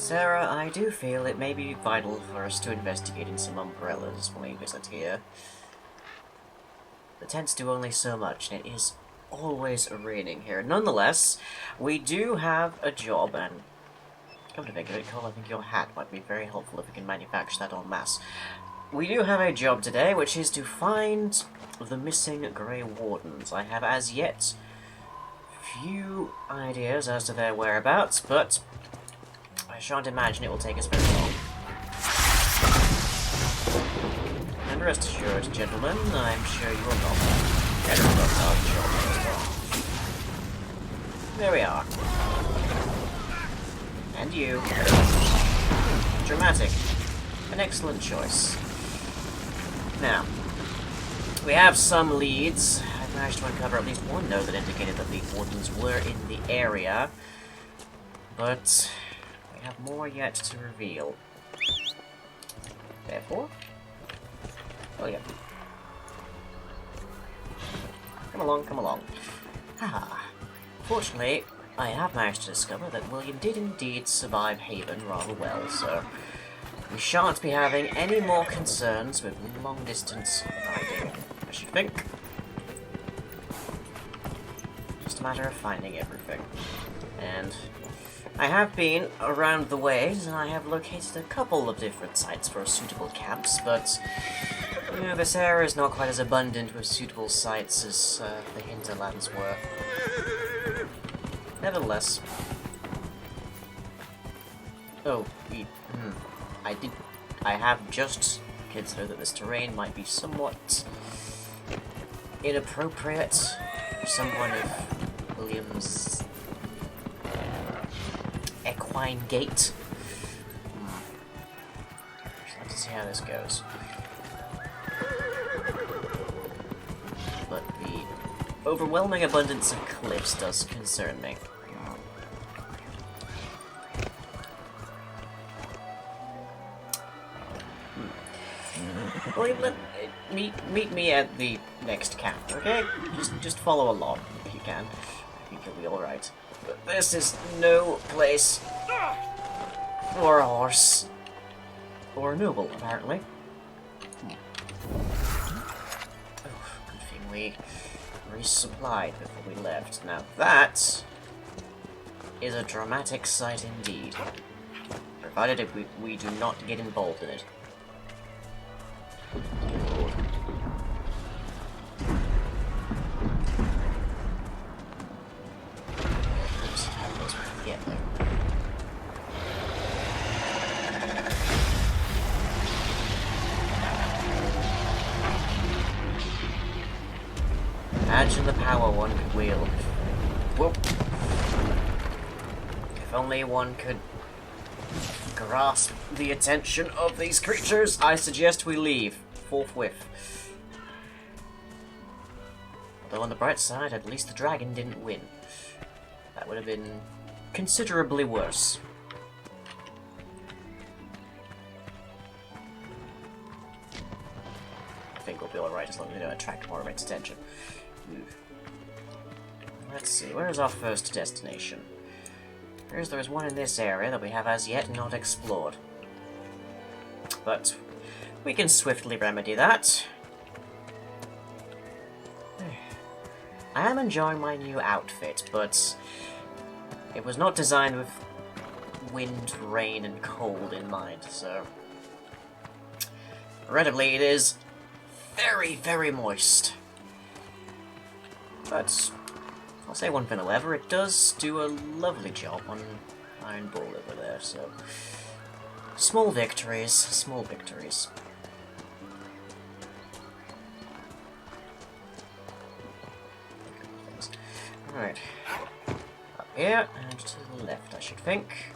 Sarah, I do feel it may be vital for us to investigate in some umbrellas when we visit here. The tents do only so much, and it is always raining here. Nonetheless, we do have a job, and come to think of it, Cole, I think your hat might be very helpful if we can manufacture that en masse. We do have a job today, which is to find the missing Grey Wardens. I have as yet few ideas as to their whereabouts, but I shan't imagine it will take us very long. And rest assured, gentlemen, I'm sure you will not get our job as well. There we are. And you. Dramatic. An excellent choice. Now, we have some leads. I've managed to uncover at least one note that indicated that the Wardens were in the area, but we have more yet to reveal. Therefore, oh yeah. Come along, come along. Haha. Fortunately, I have managed to discover that William did indeed survive Haven rather well, so we shan't be having any more concerns with long-distance riding, I should think. Just a matter of finding everything. And I have been around the ways, and I have located a couple of different sites for suitable camps, but you know, this area is not quite as abundant with suitable sites as the hinterlands were. Nevertheless. Oh, I have just considered that this terrain might be somewhat inappropriate for someone of William's equine gait. Just have to see how this goes. But the overwhelming abundance of cliffs does concern me. Well, meet me at the next camp, okay? Just follow along if you can. I think you'll be alright. But this is no place for a horse. Or a noble, apparently. Oh, good thing we resupplied before we left. Now that is a dramatic sight indeed. Provided if we do not get involved in it. Imagine the power one could wield. Whoop. If only one could grasp the attention of these creatures, I suggest we leave forthwith. Although on the bright side, at least the dragon didn't win. That would have been considerably worse. I think we'll be alright as long as we don't attract more of its attention. Let's see, where is our first destination? There is one in this area that we have as yet not explored. But we can swiftly remedy that. I am enjoying my new outfit, but it was not designed with wind, rain, and cold in mind, so regrettably it is very, very moist. But I'll say one thing, however, it does do a lovely job on Iron Bull over there, so small victories, small victories. Alright, up here, and to the left, I should think.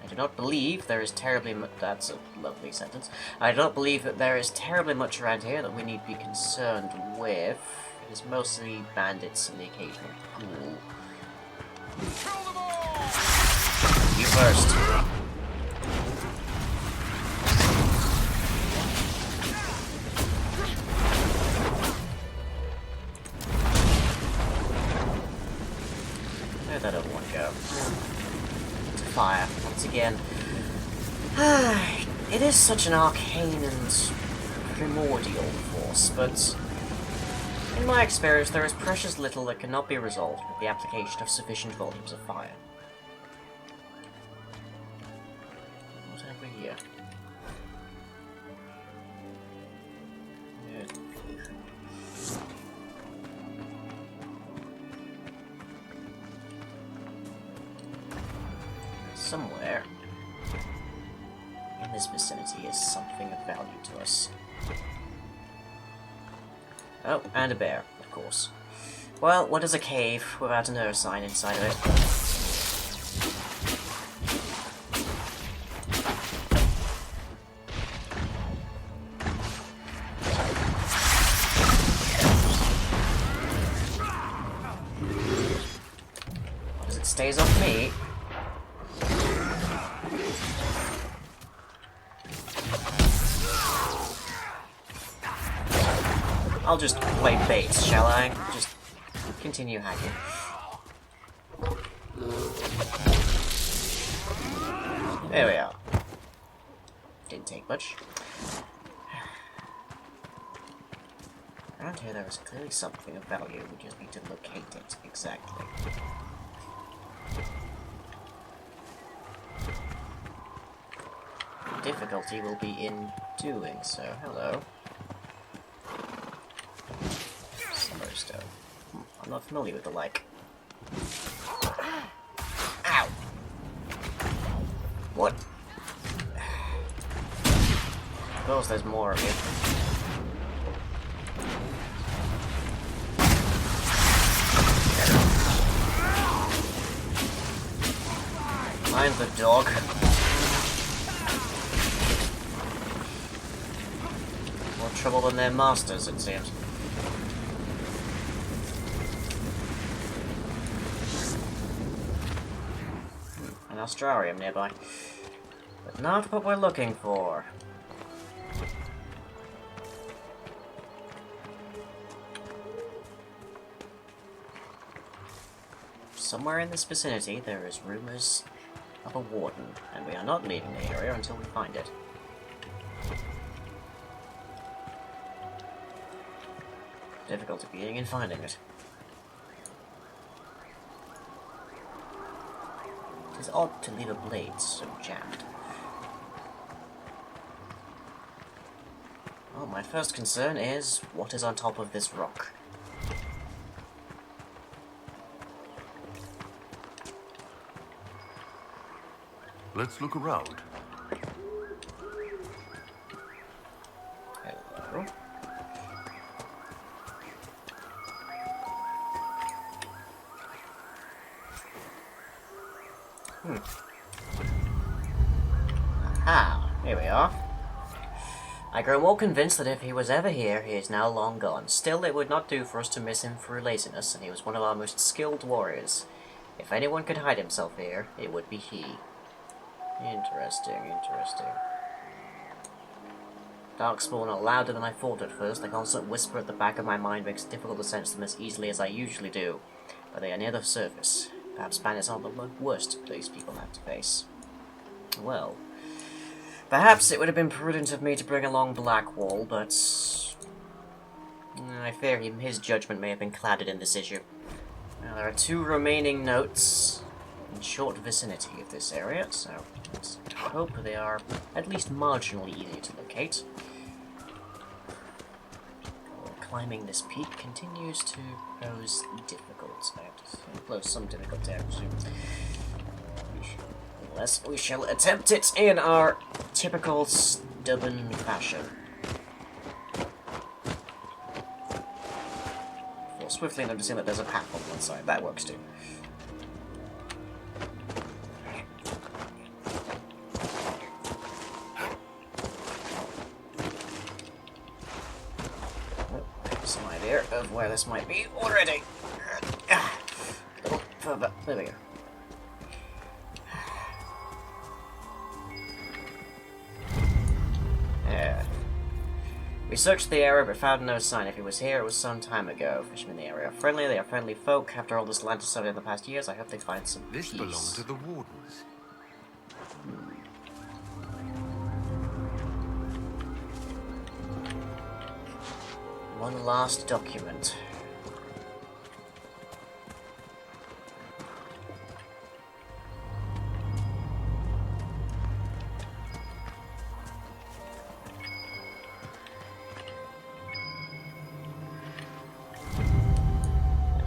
I do not believe there is terribly much. That's a lovely sentence. I do not believe that there is terribly much around here that we need to be concerned with. It's mostly bandits and the occasional ghoul. You first. Where'd that other one go? fire. Once again, it is such an arcane and primordial force, but in my experience there is precious little that cannot be resolved with the application of sufficient volumes of fire. What have we here? Somewhere in this vicinity is something of value to us. Oh, and a bear, of course. Well, what is a cave without an earth sign inside of it? As it stays off me. I'll just play bait, shall I? Just continue hacking. There we are. Didn't take much. Around here there is clearly something of value, we just need to locate it exactly. Difficulty will be in doing so. Hello. Stone. I'm not familiar with the like. Ow! What? Of course there's more of you. Mind the dog. More trouble than their masters, it seems. Australium nearby, but not what we're looking for. Somewhere in this vicinity there is rumors of a warden, and we are not leaving the area until we find it. Difficulty being in finding it. It is odd to leave a blade so jammed. Well, my first concern is what is on top of this rock. Let's look around. Hello. Aha, here we are. I grow more convinced that if he was ever here, he is now long gone. Still, it would not do for us to miss him through laziness, and he was one of our most skilled warriors. If anyone could hide himself here, it would be he. Interesting, interesting. Darkspawn are louder than I thought at first. The constant whisper at the back of my mind makes it difficult to sense them as easily as I usually do. But they are near the surface. Perhaps bandits aren't the worst place people have to face. Well, perhaps it would have been prudent of me to bring along Blackwall, but I fear his judgment may have been clouded in this issue. Now, there are 2 remaining notes in short vicinity of this area, so let's hope they are at least marginally easy to locate. Climbing this peak continues to pose difficult. I have to pose some difficulty, I presume. Unless we shall attempt it in our typical stubborn fashion. Before swiftly noticing that there's a path on one side. That works too. Of where this might be already. A little further. There we go. Yeah. We searched the area but found no sign. If he was here, it was some time ago. Fishermen in the area are friendly. They are friendly folk. After all this land has suffered in the past years, I hope they find some peace. This belonged to the Wardens. One last document.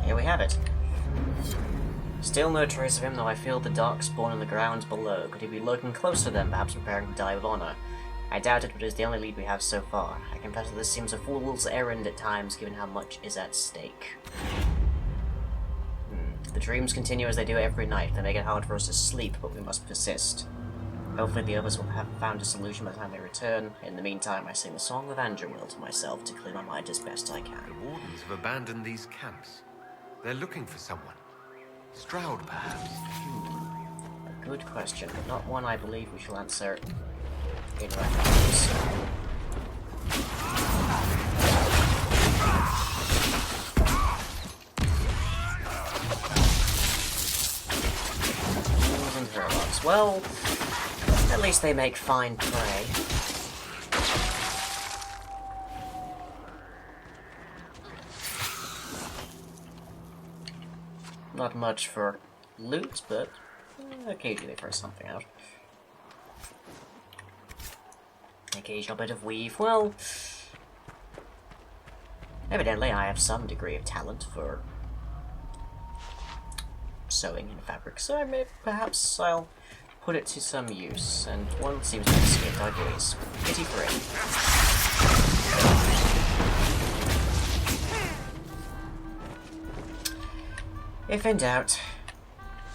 Here we have it. Still no trace of him, though I feel the dark spawn in the grounds below. Could he be lurking close to them, perhaps preparing to die with honor? I doubt it, but it is the only lead we have so far. I confess that this seems a fool's errand at times, given how much is at stake. The dreams continue as they do every night. They make it hard for us to sleep, but we must persist. Hopefully the others will have found a solution by the time they return. In the meantime, I sing the Song of Andromil to myself to clear my mind as best I can. The Wardens have abandoned these camps. They're looking for someone. Stroud, perhaps? A good question, but not one I believe we shall answer in reference. Ghouls and Hurlocs. Well, at least they make fine prey. Not much for loot, but occasionally for something out. Occasional bit of weave. Well, evidently I have some degree of talent for sewing in fabric, so perhaps I'll put it to some use. And one seems to have escaped our gaze. Pity free. If in doubt,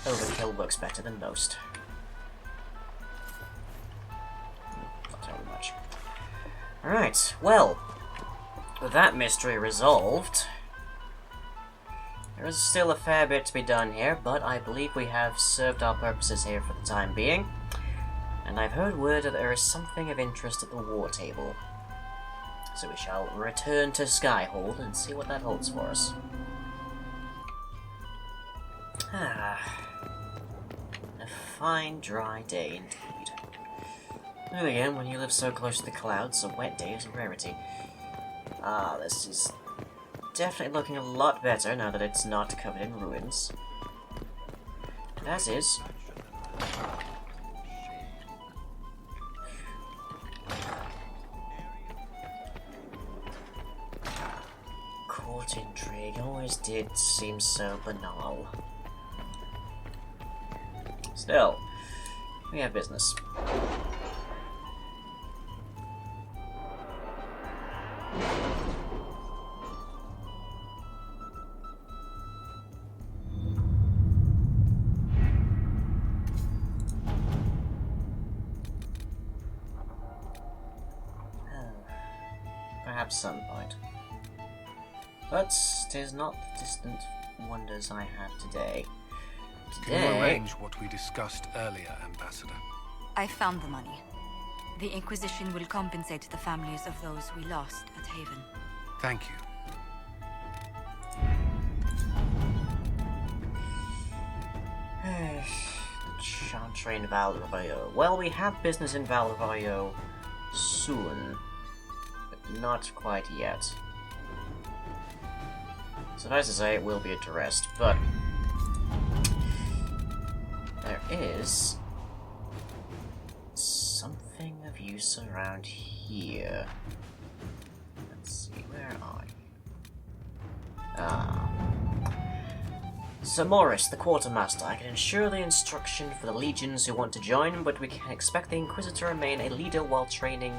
overkill works better than most. Not terribly much. Alright, well, with that mystery resolved, there is still a fair bit to be done here, but I believe we have served our purposes here for the time being, and I've heard word that there is something of interest at the war table. So we shall return to Skyhold and see what that holds for us. A fine, dry day indeed. Then again, when you live so close to the clouds, a wet day is a rarity. This is definitely looking a lot better now that it's not covered in ruins. As is. Court intrigue always did seem so banal. Still, we have business. Perhaps some point. But 'tis not the distant wonders I have today. Can you arrange what we discussed earlier, Ambassador? I found the money. The Inquisition will compensate the families of those we lost at Haven. Thank you. Chantry in Val Royo. Well, we have business in Val Royo soon, but not quite yet. Suffice to say, it will be addressed, but there is something of use around here. Let's see, where are you? Sir Morris, the Quartermaster. I can ensure the instruction for the legions who want to join, but we can expect the Inquisitor to remain a leader while training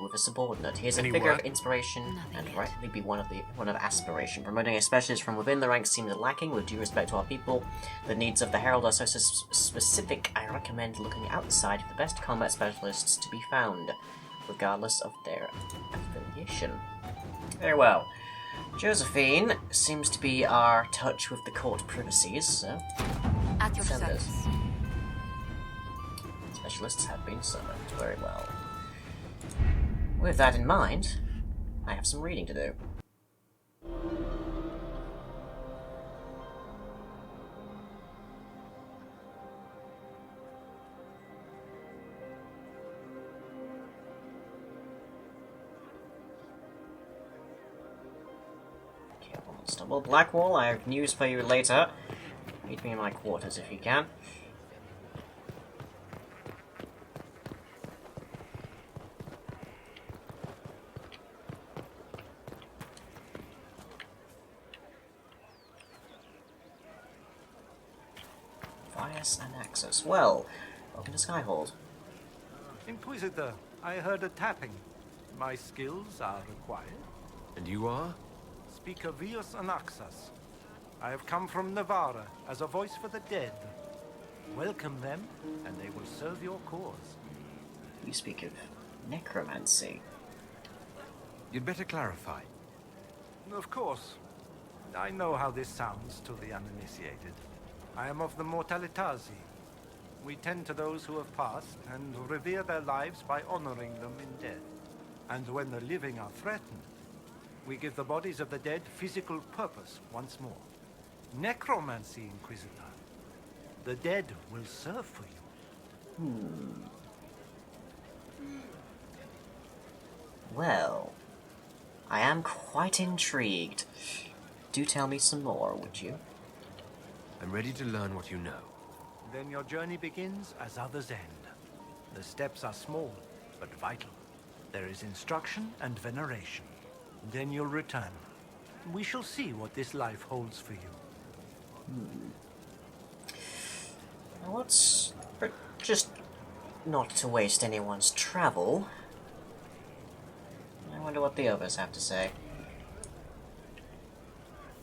with a subordinate. He is a figure of inspiration and rightly be one of aspiration. Promoting a specialist from within the ranks seems lacking. With due respect to our people, the needs of the Herald are so specific, I recommend looking outside for the best combat specialists to be found, regardless of their affiliation. Very well. Josephine seems to be our touch with the court privacies, so At your send us. service. Specialists have been summoned. Very well. With that in mind, I have some reading to do. Stumble Blackwall, I have news for you later. Meet me in my quarters if you can. Bias and access. Well, welcome to Skyhold. Inquisitor, I heard a tapping. My skills are required. And you are? Speaker Vius Anaxas. I have come from Navarra as a voice for the dead. Welcome them, and they will serve your cause. You speak of necromancy. You'd better clarify. Of course. I know how this sounds to the uninitiated. I am of the Mortalitasi. We tend to those who have passed and revere their lives by honoring them in death. And when the living are threatened, we give the bodies of the dead physical purpose once more. Necromancy, Inquisitor. The dead will serve for you. Well, I am quite intrigued. Do tell me some more, would you? I'm ready to learn what you know. Then your journey begins as others end. The steps are small, but vital. There is instruction and veneration. Then you'll return. We shall see what this life holds for you. Now let's... just not to waste anyone's travel. I wonder what the others have to say.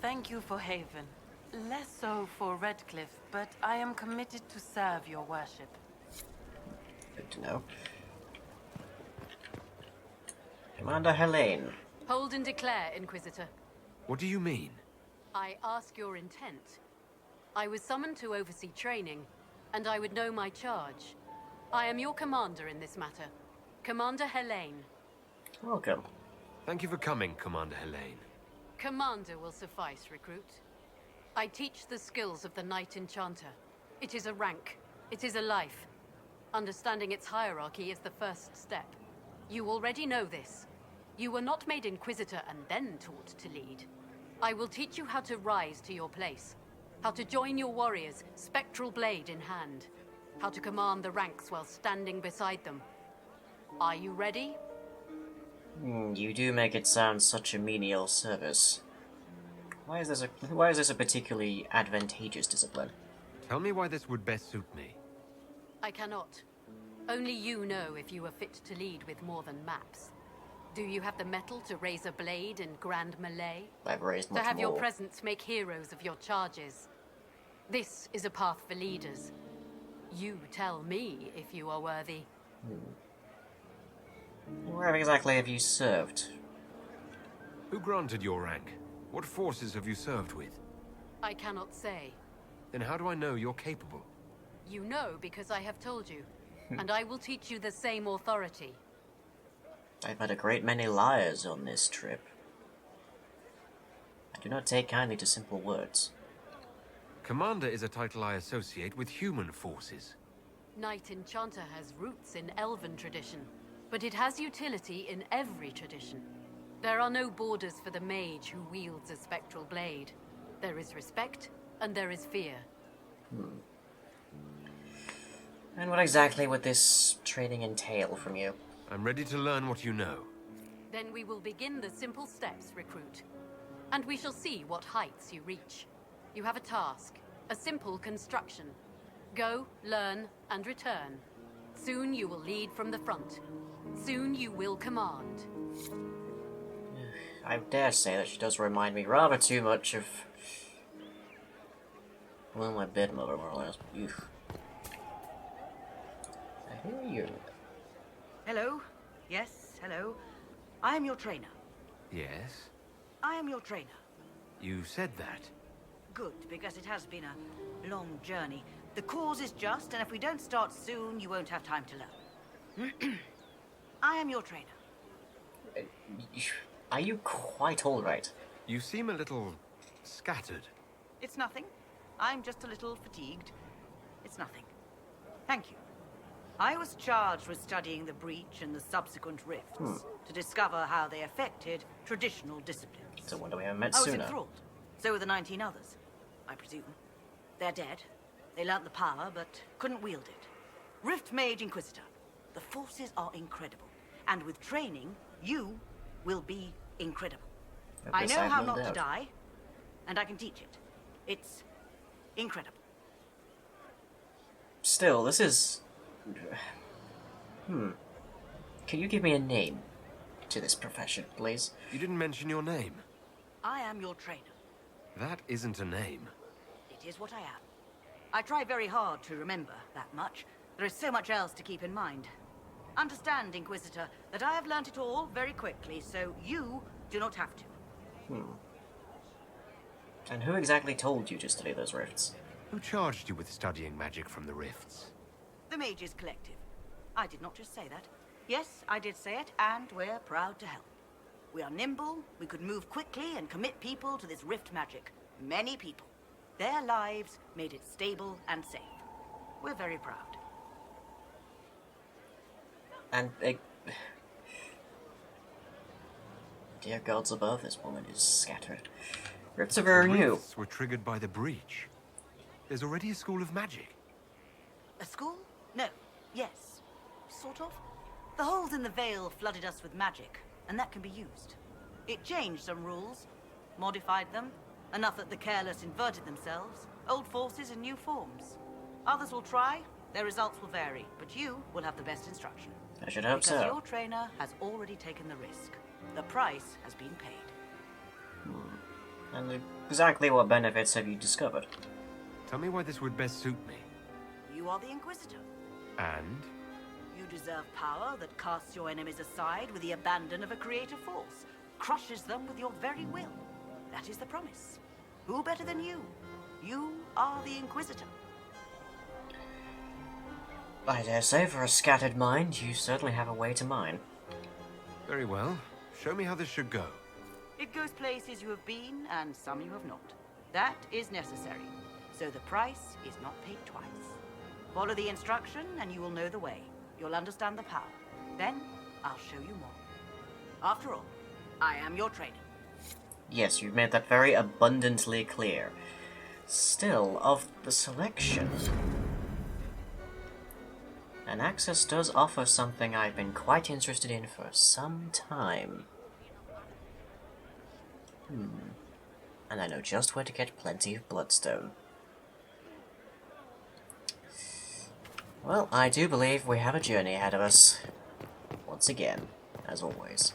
Thank you for Haven. Less so for Redcliffe, but I am committed to serve your worship. Good to know. Commander Helene. Hold and declare, Inquisitor. What do you mean? I ask your intent. I was summoned to oversee training, and I would know my charge. I am your commander in this matter. Commander Helene. Welcome. Thank you for coming, Commander Helene. Commander will suffice, recruit. I teach the skills of the Knight Enchanter. It is a rank. It is a life. Understanding its hierarchy is the first step. You already know this. You were not made Inquisitor and then taught to lead. I will teach you how to rise to your place. How to join your warriors, spectral blade in hand. How to command the ranks while standing beside them. Are you ready? You do make it sound such a menial service. Why is this a particularly advantageous discipline? Tell me why this would best suit me. I cannot. Only you know if you are fit to lead with more than maps. Do you have the mettle to raise a blade in grand melee? I've raised much To have more. your presence make heroes of your charges? This is a path for leaders. You tell me if you are worthy. Where exactly have you served? Who granted your rank? What forces have you served with? I cannot say. Then how do I know you're capable? You know because I have told you, and I will teach you the same authority. I've had a great many liars on this trip. I do not take kindly to simple words. Commander is a title I associate with human forces. Knight Enchanter has roots in Elven tradition, but it has utility in every tradition. There are no borders for the mage who wields a spectral blade. There is respect, and there is fear. And what exactly would this training entail from you? I'm ready to learn what you know. Then we will begin the simple steps, recruit. And we shall see what heights you reach. You have a task, a simple construction. Go, learn, and return. Soon you will lead from the front. Soon you will command. I dare say that she does remind me rather too much of... well, my bed mother, more or less. Oof. I hear you. Hello? Yes, hello. I am your trainer. Yes? I am your trainer. You said that. Good, because it has been a long journey. The cause is just, and if we don't start soon, you won't have time to learn. I am your trainer. Are you quite alright? You seem a little scattered. It's nothing. I'm just a little fatigued. It's nothing. Thank you. I was charged with studying the breach and the subsequent rifts to discover how they affected traditional disciplines. So wonder we haven't met I was sooner. enthralled. So were the 19 others, I presume. They're dead. They learnt the power, but couldn't wield it. Rift Mage Inquisitor. The forces are incredible. And with training, you will be incredible. I know how not to die, and I can teach it. It's incredible. Still, this is... Can you give me a name to this profession, please? You didn't mention your name. I am your trainer. That isn't a name. It is what I am. I try very hard to remember that much. There is so much else to keep in mind. Understand, Inquisitor, that I have learnt it all very quickly, so you do not have to. And who exactly told you to study those rifts? Who charged you with studying magic from the rifts? The Mages Collective. I did not just say that. Yes, I did say it, and we're proud to help. We are nimble, we could move quickly and commit people to this rift magic. Many people. Their lives made it stable and safe. We're very proud. And dear gods above, this woman is scattered. Rifts are very new. Rifts were triggered by the breach. There's already a school of magic. A school? No. Yes. Sort of. The holes in the veil flooded us with magic, and that can be used. It changed some rules, modified them, enough that the careless inverted themselves, old forces in new forms. Others will try, their results will vary, but you will have the best instruction. I should hope so. Because your trainer has already taken the risk. The price has been paid. And exactly what benefits have you discovered? Tell me why this would best suit me. You are the Inquisitor. And? You deserve power that casts your enemies aside with the abandon of a creative force, crushes them with your very will. That is the promise. Who better than you? You are the Inquisitor. I dare say, for a scattered mind, you certainly have a way to mine. Very well. Show me how this should go. It goes places you have been, and some you have not. That is necessary. So the price is not paid twice. Follow the instruction, and you will know the way. You'll understand the power. Then, I'll show you more. After all, I am your trainer. Yes, you've made that very abundantly clear. Still, of the selection... And Access does offer something I've been quite interested in for some time. And I know just where to get plenty of bloodstone. Well, I do believe we have a journey ahead of us. Once again, as always.